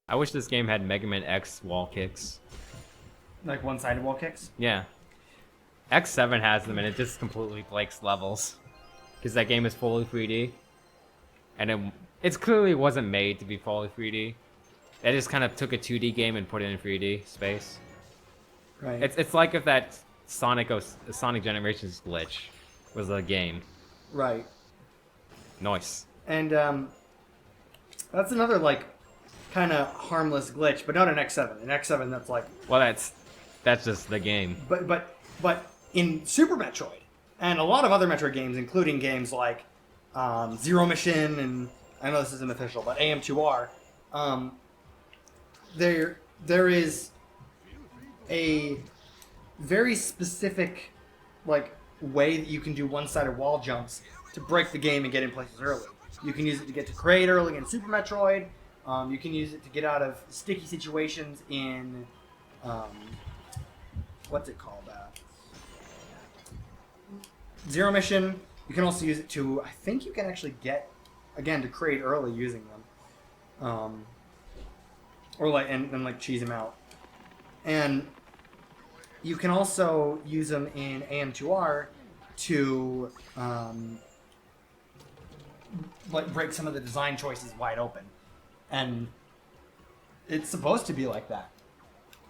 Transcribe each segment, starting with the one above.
I wish this game had Mega Man X wall kicks. Like one-sided wall kicks? Yeah. X7 has them, and it just completely breaks levels. Because that game is fully 3D. And it clearly wasn't made to be fully 3D. They just kind of took a 2D game and put it in 3D space. Right. It's like if that Sonic Generations glitch was a game. Right. Nice. And that's another like kind of harmless glitch, but not an X7. An X7 that's like. Well, that's just the game. But in Super Metroid and a lot of other Metroid games, including games like Zero Mission and I know this isn't official, but AM2R, there is a very specific like way that you can do one-sided wall jumps to break the game and get in places early. You can use it to get to Kraid early in Super Metroid. You can use it to get out of sticky situations in what's it called? Zero Mission. You can also use it to. I think you can actually get again to Kraid early using them, or like and like cheese them out. And you can also use them in AM2R to like break some of the design choices wide open. And it's supposed to be like that.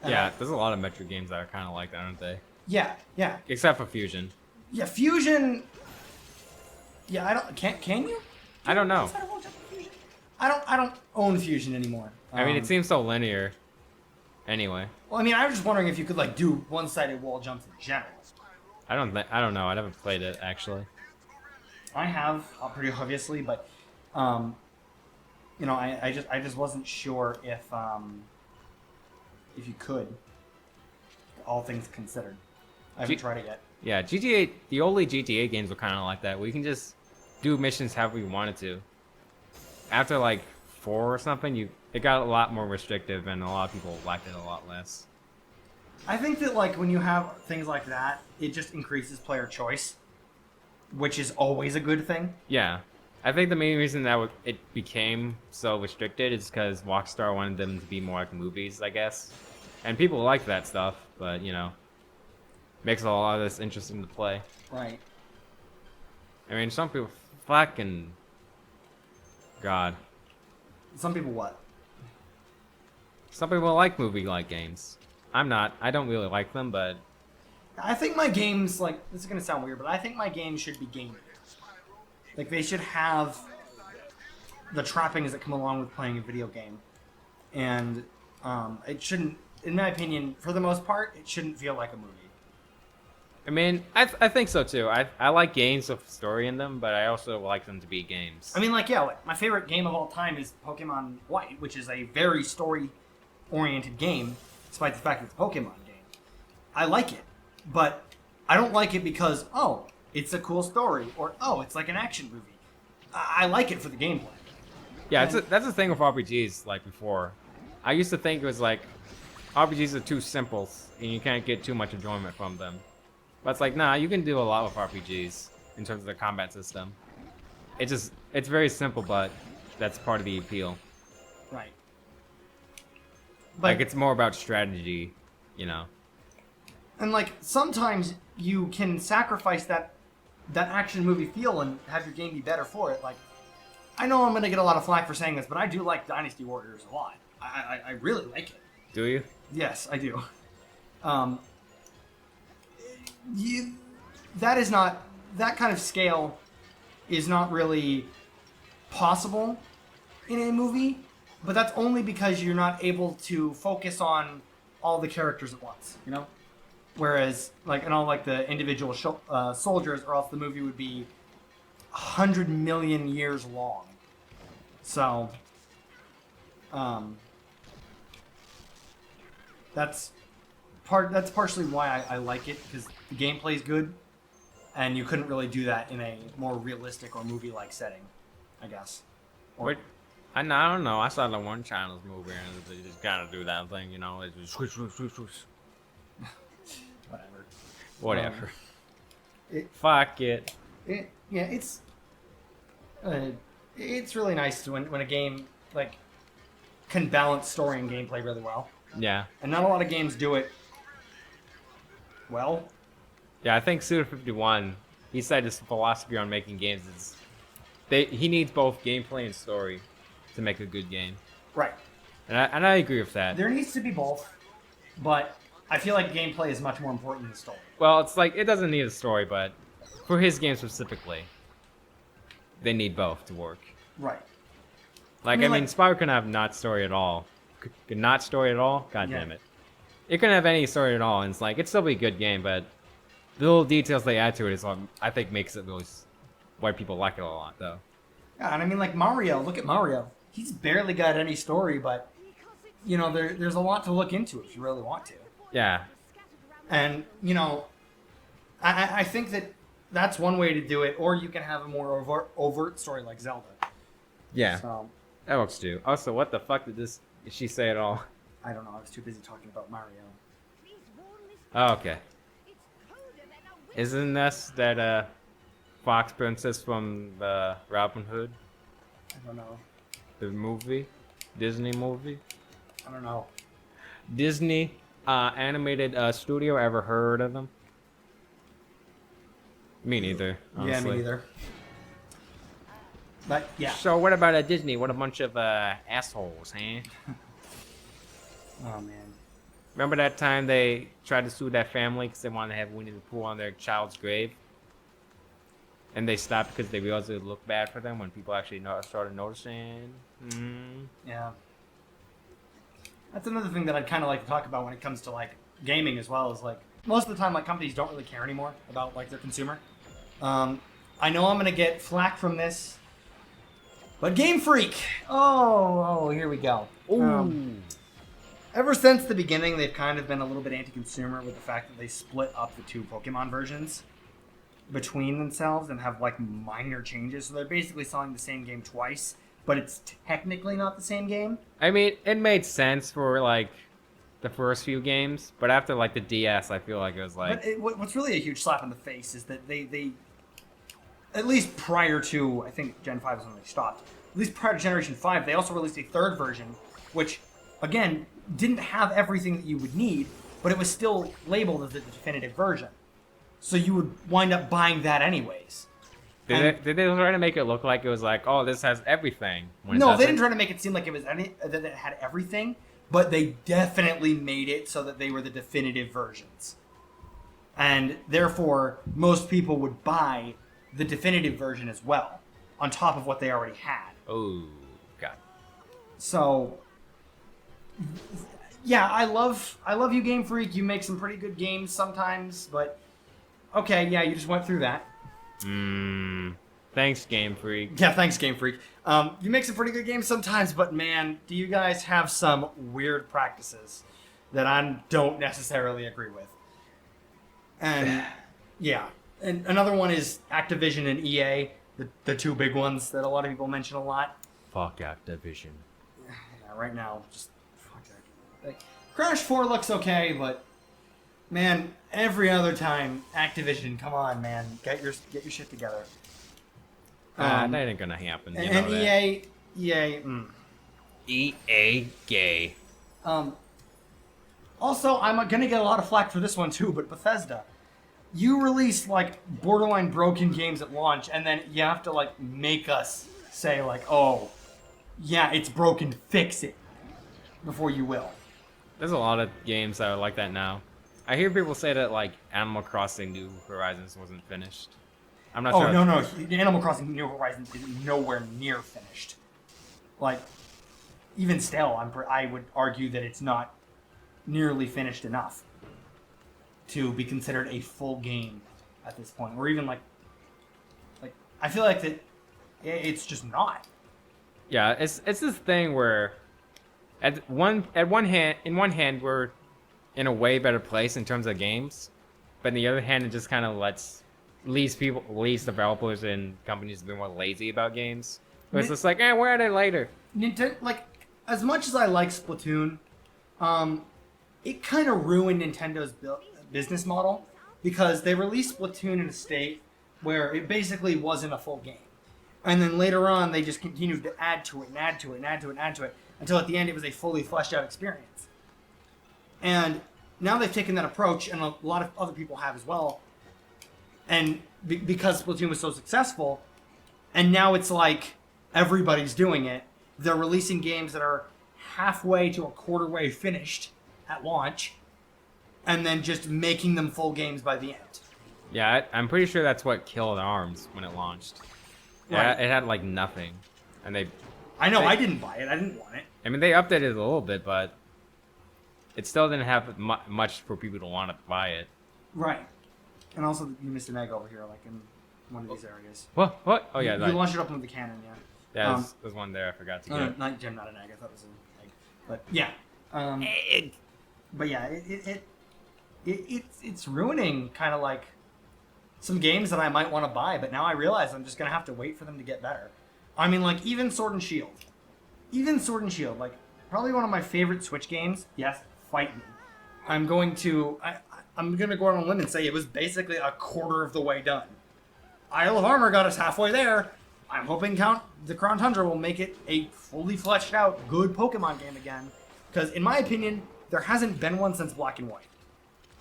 Yeah, there's a lot of Metroid games that are kind of like that, aren't they? Yeah, yeah. Except for Fusion. Yeah, Fusion. Yeah, I don't. Can you? I don't know. I don't own Fusion anymore. I mean, it seems so linear. Anyway. Well, I mean, I was just wondering if you could like do one-sided wall jumps in general. I don't know. I never played it actually. I have, pretty obviously, but you know, I just wasn't sure if you could. All things considered, I haven't tried it yet. Yeah, GTA. The early GTA games were kind of like that. We can just do missions however we wanted to. After like 4 or something, it got a lot more restrictive, and a lot of people liked it a lot less. I think that like when you have things like that, it just increases player choice, which is always a good thing. Yeah, I think the main reason that it became so restricted is because Rockstar wanted them to be more like movies, I guess. And people like that stuff, but you know, makes a lot of this interesting to play. Right. I mean, some people fucking God. Some people what? Some people like movie-like games. I'm not. I don't really like them, but I think my games, like, this is going to sound weird, but I think my games should be gaming. Like, they should have the trappings that come along with playing a video game. And it shouldn't, in my opinion, for the most part, it shouldn't feel like a movie. I mean, I think so too. I like games with story in them, but I also like them to be games. I mean, like, yeah, like, my favorite game of all time is Pokemon White, which is a very story-oriented game, despite the fact that it's a Pokemon game. I like it, but I don't like it because, oh, it's a cool story, or, oh, it's like an action movie. I like it for the gameplay. Yeah, that's the thing with RPGs, like before. I used to think it was like, RPGs are too simple, and you can't get too much enjoyment from them. But it's like, nah, you can do a lot with RPGs in terms of the combat system. It's very simple, but that's part of the appeal. Right. Like, it's more about strategy, you know. And, like, sometimes you can sacrifice that action movie feel and have your game be better for it. Like, I know I'm going to get a lot of flack for saying this, but I do like Dynasty Warriors a lot. I really like it. Do you? Yes, I do. That kind of scale is not really possible in a movie, but that's only because you're not able to focus on all the characters at once, you know? Whereas, like, and all, like, the individual soldiers, or else the movie would be 100 million years long. So, that's partially why I like it, because the gameplay's good, and you couldn't really do that in a more realistic or movie-like setting, I guess. Wait, I don't know. I saw the one China's movie, and they just kind of do that thing, you know? They just swoosh, swoosh, swoosh, swoosh. Whatever. Fuck it. Yeah, it's really nice to when a game, like, can balance story and gameplay really well. Yeah. And not a lot of games do it well. Yeah, I think Suda51, he said his philosophy on making games is he needs both gameplay and story to make a good game. Right. And I agree with that. There needs to be both, but I feel like gameplay is much more important than story. Well, it's like, it doesn't need a story, but for his game specifically, they need both to work. Right. Like, I mean, Spyro can have not story at all. Not story at all? God damn it. It couldn't have any story at all, and it's like, it'd still be a good game, but the little details they add to it is what I think makes it really why people like it a lot, though. Yeah, and I mean, like Mario, look at Mario. He's barely got any story, but, you know, there's a lot to look into if you really want to. Yeah. And, you know, I think that that's one way to do it, or you can have a more overt story like Zelda. Yeah. So, That works too. Also, what the fuck did she say at all? I don't know. I was too busy talking about Mario. Oh, okay. Isn't this that Fox Princess from Robin Hood? I don't know. The movie? Disney movie? I don't know. Disney animated studio, ever heard of them? Me neither, honestly. Yeah, me neither. But, yeah. So what about Disney? What a bunch of assholes, huh? Oh, man. Remember that time they tried to sue that family because they wanted to have Winnie the Pooh on their child's grave? And they stopped because they realized it would look bad for them when people actually started noticing. Yeah. That's another thing that I'd kind of like to talk about when it comes to, like, gaming as well, is, like, most of the time, like, companies don't really care anymore about, like, their consumer. I know I'm going to get flack from this, but Game Freak! Oh, here we go. Ever since the beginning, they've kind of been a little bit anti-consumer with the fact that they split up the two Pokemon versions between themselves and have, like, minor changes. So they're basically selling the same game twice, but it's technically not the same game. I mean, it made sense for, like, the first few games, but after, like, the DS, I feel like it was like... But what's really a huge slap in the face is that they at least prior to, I think Gen 5 is when they stopped, at least prior to Generation 5, they also released a third version, which, again, didn't have everything that you would need, but it was still labeled as the definitive version. So you would wind up buying that anyways. Did they try to make it look like it was like, oh, this has everything? No, they didn't try to make it seem like it was that it had everything, but they definitely made it so that they were the definitive versions. And therefore, most people would buy the definitive version as well, on top of what they already had. Oh, God. So, yeah, I love you, Game Freak. You make some pretty good games sometimes, but okay, yeah, you just went through that. Thanks, Game Freak. Yeah, thanks, Game Freak. You make some pretty good games sometimes, but man, do you guys have some weird practices that I don't necessarily agree with. And yeah, and another one is Activision and EA, the two big ones that a lot of people mention a lot. Fuck Activision. Yeah, right now, just fuck Activision. Like, Crash 4 looks okay, but man, every other time, Activision, come on, man, get your shit together. That ain't gonna happen. You And know EA, EA gay. Also, I'm gonna get a lot of flack for this one too, but Bethesda, you release like borderline broken games at launch, and then you have to like make us say like, oh, yeah, it's broken, fix it, before you will. There's a lot of games that are like that now. I hear people say that like Animal Crossing New Horizons wasn't finished. I'm not sure. Oh, no. Animal Crossing New Horizons is nowhere near finished. Like, even still, I would argue that it's not nearly finished enough to be considered a full game at this point. Or even like I feel like that it's just not. Yeah, it's this thing where in one hand we're in a way better place in terms of games, but on the other hand it just kind of leaves developers and companies being more lazy about games. But it's just like, we'll add it later. Nintendo, like, as much as I like Splatoon, it kind of ruined Nintendo's business model because they released Splatoon in a state where it basically wasn't a full game. And then later on, they just continued to add to it and add to it and add to it and add to it until at the end it was a fully fleshed out experience. And now they've taken that approach, and a lot of other people have as well. And because Splatoon was so successful, and now it's like everybody's doing it, they're releasing games that are halfway to a quarter way finished at launch, and then just making them full games by the end. Yeah, I'm pretty sure that's what killed ARMS when it launched. Yeah, Right. it had like nothing, and I know, I didn't buy it. I didn't want it. I mean, they updated it a little bit, but it still didn't have much for people to want to buy it. Right. And also, you missed an egg over here, like in one of these areas. What? What? Oh yeah, You that, launched it up into the cannon, yeah. yeah. There's one there. I forgot to get. Not Jim, not an egg. I thought it was an egg. But yeah. Egg. But yeah, it's ruining kind of like some games that I might want to buy, but now I realize I'm just gonna have to wait for them to get better. I mean, like even Sword and Shield, like probably one of my favorite Switch games. Yes, fight me. I'm gonna go on a limb and say it was basically a quarter of the way done. Isle of Armor got us halfway there. I'm hoping the Crown Tundra will make it a fully fleshed out, good Pokemon game again. Because in my opinion, there hasn't been one since Black and White.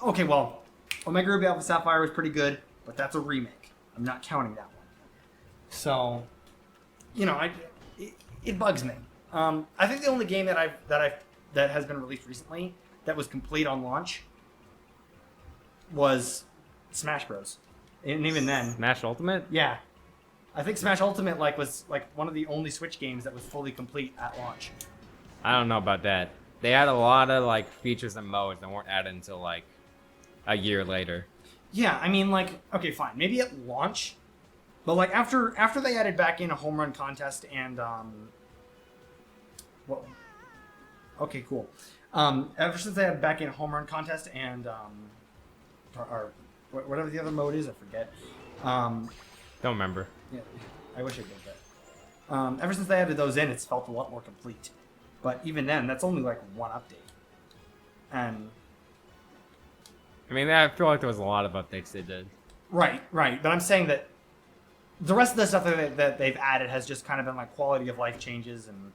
Okay, well, Omega Ruby Alpha Sapphire was pretty good, but that's a remake. I'm not counting that one. So, you know, it bugs me. I think the only game that has been released recently that was complete on launch was Smash Bros. And even then, Smash Ultimate? yeah, I think Smash Ultimate was one of the only Switch games that was fully complete at launch. I don't know about that. They had a lot of like features and modes that weren't added until like a year later. Yeah, I mean, like, okay, fine, maybe at launch, but like after they added back in a home run contest and well, okay, cool. Ever since they had back in a home run contest and or whatever the other mode is, I forget. Don't remember. Yeah, I wish I did that. Ever since they added those in, it's felt a lot more complete. But even then, that's only like one update. And I mean, I feel like there was a lot of updates they did. right. But I'm saying that the rest of the stuff that they've added has just kind of been like quality of life changes and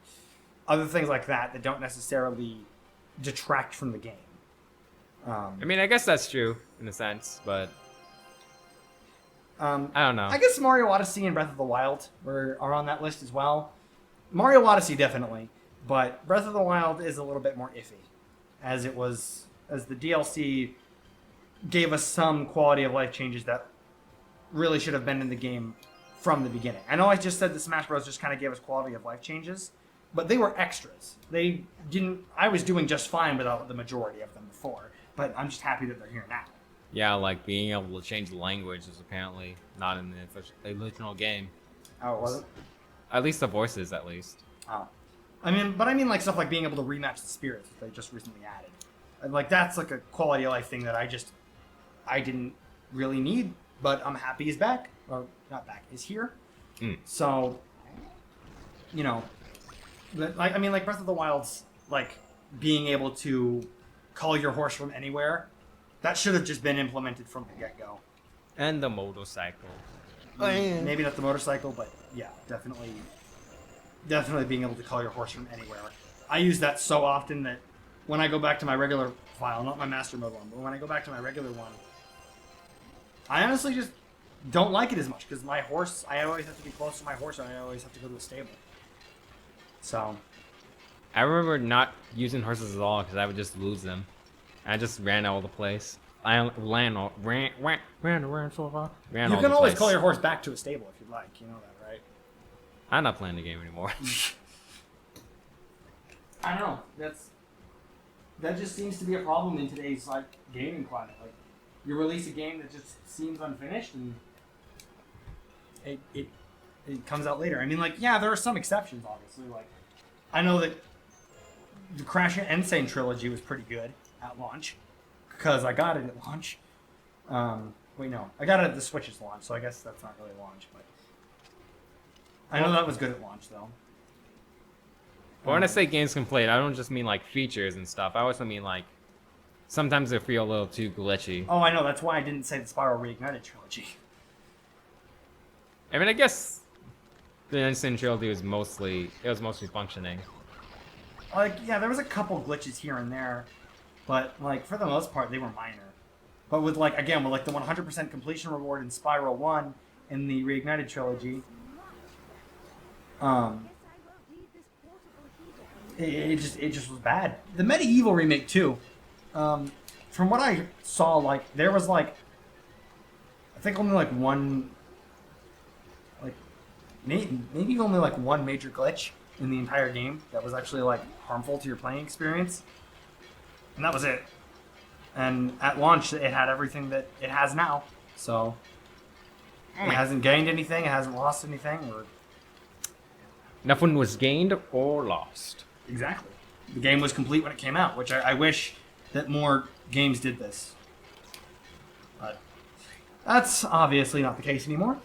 other things like that don't necessarily detract from the game. I mean, I guess that's true in a sense, but I don't know. I guess Mario Odyssey and Breath of the Wild are on that list as well. Mario Odyssey definitely, but Breath of the Wild is a little bit more iffy, as the DLC gave us some quality of life changes that really should have been in the game from the beginning. I know I just said that Smash Bros. Just kind of gave us quality of life changes, but they were extras. They didn't. I was doing just fine without the majority of them before, but I'm just happy that they're here now. Yeah, like being able to change the language is apparently not in the original game. Oh, it wasn't? At least the voices, at least. Oh. I mean like stuff like being able to rematch the spirits that they just recently added. And like that's like a quality of life thing that I didn't really need, but I'm happy he's back. Or not back, is here. So, you know, like I mean like Breath of the Wild's like being able to call your horse from anywhere. That should have just been implemented from the get-go. And the motorcycle. Maybe not the motorcycle, but yeah, definitely being able to call your horse from anywhere. I use that so often that when I go back to my regular file, not my master mode one, but when I go back to my regular one, I honestly just don't like it as much because my horse, I always have to be close to my horse and I always have to go to a stable. So. I remember not using horses at all because I would just lose them. I just ran all the place. I ran so far. You can always call your horse back to a stable if you'd like. You know that, right? I'm not playing the game anymore. I don't know. That just seems to be a problem in today's like gaming climate. Like, you release a game that just seems unfinished, and it comes out later. I mean, like, yeah, there are some exceptions, obviously. Like, I know that the Crash and Insane trilogy was pretty good at launch because I got it at launch. Wait, no, I got it at the Switch's launch, so I guess that's not really launch, but I know that was good at launch though. But when I say games complete, I don't just mean like features and stuff. I also mean like sometimes they feel a little too glitchy. Oh, I know. That's why I didn't say the Spyro Reignited trilogy. I mean, I guess the Insane trilogy was mostly functioning. like, yeah, there was a couple glitches here and there, but like for the most part, they were minor. But with like again, with like the 100% completion reward in Spyro 1 in the Reignited trilogy, it just was bad. The Medieval remake too. From what I saw, like there was like I think only like one, like maybe only like one major glitch in the entire game that was actually like harmful to your playing experience, and that was it. And at launch, it had everything that it has now, so it hasn't gained anything, it hasn't lost anything, or Nothing was gained or lost. exactly. The game was complete when it came out, which I wish that more games did this. But that's obviously not the case anymore.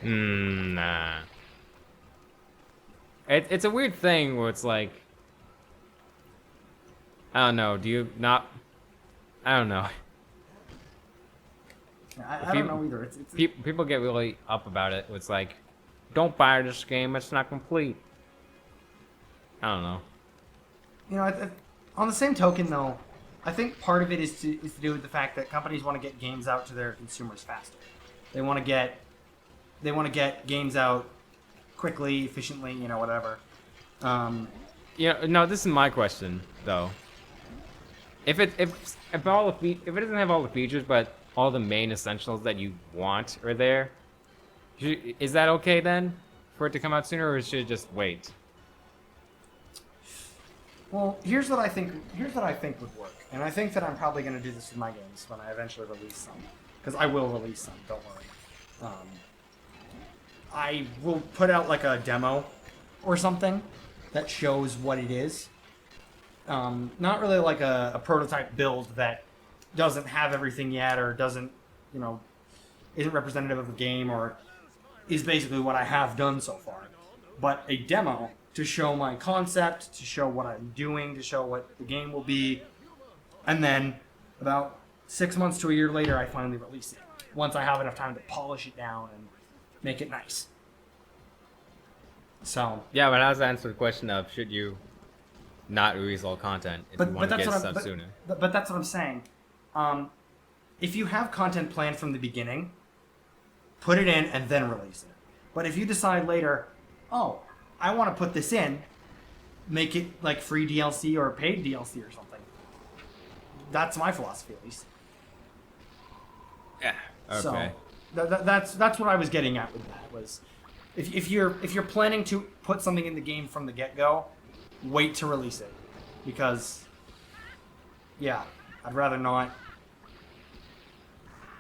Nah. It's a weird thing where it's like, I don't know. Do you not? I don't know. I don't know either. It's People get really up about it. It's like, don't buy this game. It's not complete. I don't know. you know, on the same token though, I think part of it is to do with the fact that companies want to get games out to their consumers faster. They want to get games out quickly, efficiently, whatever. No. This is my question though. If it doesn't have all the features, but all the main essentials that you want are there, is that okay then for it to come out sooner, or should it just wait? Well, here's what I think would work, and I think that I'm probably going to do this with my games when I eventually release some, because I will release some. Don't worry. I will put out like a demo or something that shows what it is. Not really like a prototype build that doesn't have everything yet, or doesn't, isn't representative of the game, or is basically what I have done so far. But a demo to show my concept, to show what I'm doing, to show what the game will be, and then about 6 months to a year later, I finally release it. Once I have enough time to polish it down and make it nice. So Yeah, but how does that answer the question of should you not release all content if you want to get stuff sooner? But that's what I'm saying. If you have content planned from the beginning, put it in and then release it. But if you decide later, oh, I want to put this in, make it like free DLC or paid DLC or something. That's my philosophy, at least. Yeah. Okay. So that's what I was getting at with that. Was if you're planning to put something in the game from the get-go, wait to release it, because yeah, I'd rather not.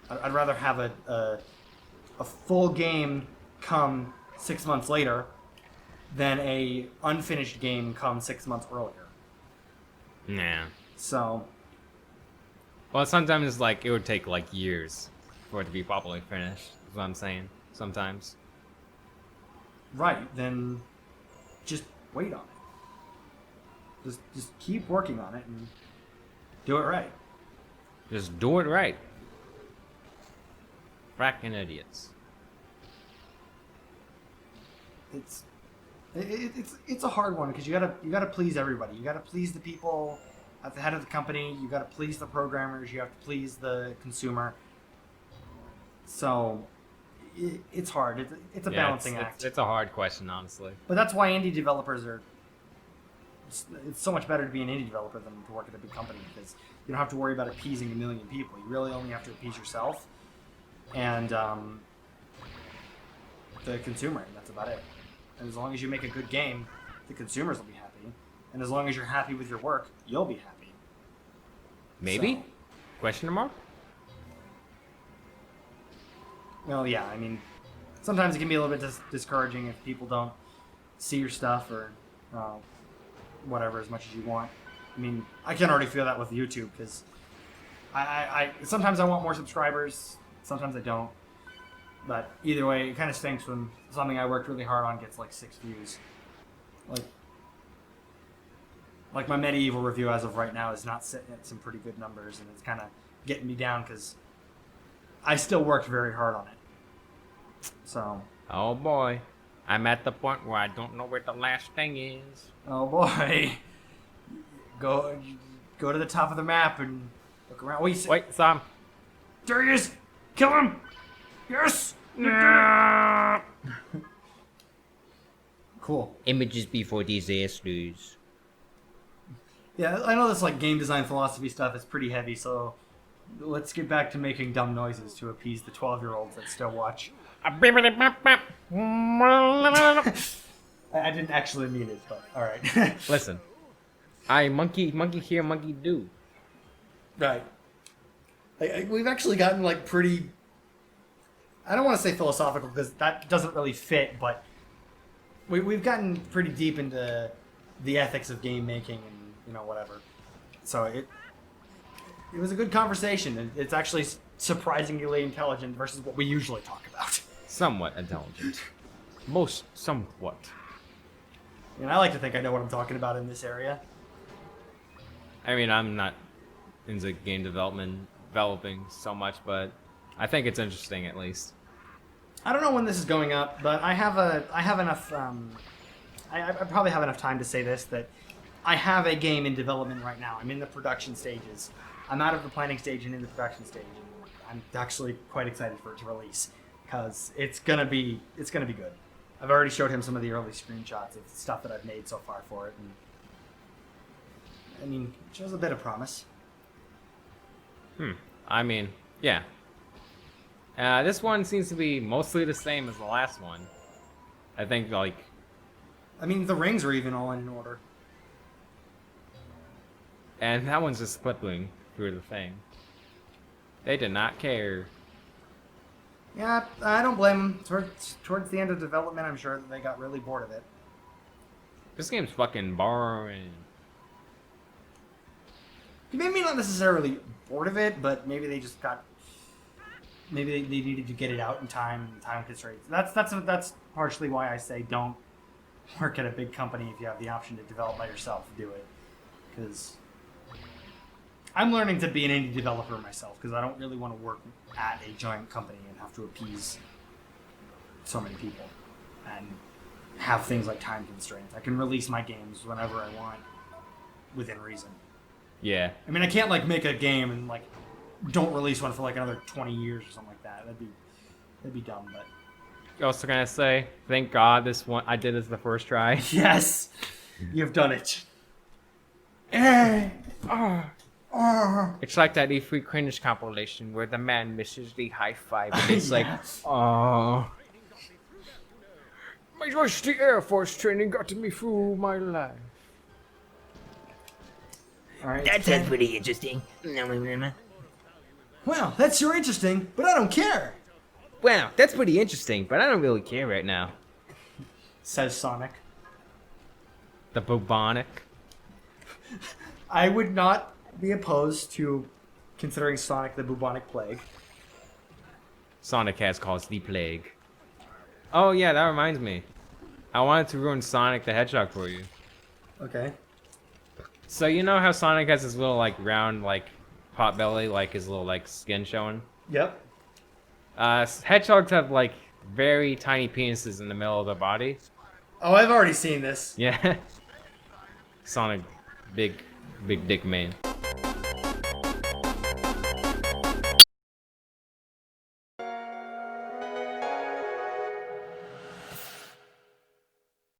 I'd rather have a full game come 6 months later than a unfinished game come 6 months earlier. Nah. So. Well, sometimes like it would take like years for it to be properly finished. Is what I'm saying. Sometimes. Right. Then, just wait on it. Just keep working on it and do it right. Just do it right. Fracking idiots. It's a hard one because you gotta please everybody. You gotta please the people at the head of the company. You gotta please the programmers. You have to please the consumer. So it's hard. It's a balancing act. It's a hard question, honestly. But that's why indie developers are. It's so much better to be an indie developer than to work at a big company, because you don't have to worry about appeasing a million people. You really only have to appease yourself and the consumer. And that's about it. And as long as you make a good game, the consumers will be happy. And as long as you're happy with your work, you'll be happy. Maybe? So, Question mark? well, yeah, I mean, sometimes it can be a little bit discouraging if people don't see your stuff or whatever as much as you want. I mean, I can already feel that with YouTube, because I sometimes I want more subscribers, sometimes I don't. But either way, it kind of stinks when something I worked really hard on gets like 6 views. Like my Medieval review as of right now is not sitting at some pretty good numbers, and it's kind of getting me down because I still worked very hard on it. So. Oh boy. I'm at the point where I don't know where the last thing is. Oh boy. Go to the top of the map and look around. What do you say? Wait, Sam. There he is! Kill him! Yes! Cool. Images before disasters. Yeah, I know this like game design philosophy stuff is pretty heavy, so let's get back to making dumb noises to appease the 12-year-olds that still watch. I didn't actually mean it, but alright. Listen. Monkey hear, monkey do. Right. We've actually gotten like pretty... I don't want to say philosophical because that doesn't really fit, but we've gotten pretty deep into the ethics of game making and, you know, whatever. So it was a good conversation. It's actually surprisingly intelligent versus what we usually talk about. Somewhat intelligent. Most somewhat. And I like to think I know what I'm talking about in this area. I mean, I'm not into game developing so much, but I think it's interesting at least. I don't know when this is going up, but I have enough. I probably have enough time to say this, that I have a game in development right now. I'm in the production stages. I'm out of the planning stage and in the production stage. I'm actually quite excited for it to release because it's gonna be good. I've already showed him some of the early screenshots of stuff that I've made so far for it, and I mean, it shows a bit of promise. I mean, yeah. This one seems to be mostly the same as the last one. I think, like... I mean, the rings are even all in order. And that one's just slipping through the thing. They did not care. Yeah, I don't blame them. Towards the end of development, I'm sure that they got really bored of it. This game's fucking boring. Maybe not necessarily bored of it, but maybe they just got... Maybe they needed to get it out in time constraints. That's partially why I say don't work at a big company if you have the option to develop by yourself. Do it. Because I'm learning to be an indie developer myself, because I don't really want to work at a giant company and have to appease so many people and have things like time constraints. I can release my games whenever I want within reason. Yeah. I mean, I can't like make a game and like don't release one for like another 20 years or something like that. That'd be dumb, but Also gonna say, thank God this one I did this the first try. yes, you've done it. It's like that E3 cringe compilation where the man misses the high five and it's like, oh, my rusty Air Force training got me through my life. All right, That sounds pretty interesting. well, that's sure interesting, but I don't care, Wow, that's pretty interesting, but I don't really care right now. says Sonic. The bubonic. I would not be opposed to considering Sonic the bubonic plague. Sonic has caused the plague. Oh yeah, that reminds me. I wanted to ruin Sonic the Hedgehog for you. Okay. So you know how Sonic has his little like round like pot belly, like his little like skin showing? Yep. Hedgehogs have like very tiny penises in the middle of their body. Oh, I've already seen this. Yeah. Sonic, big dick man.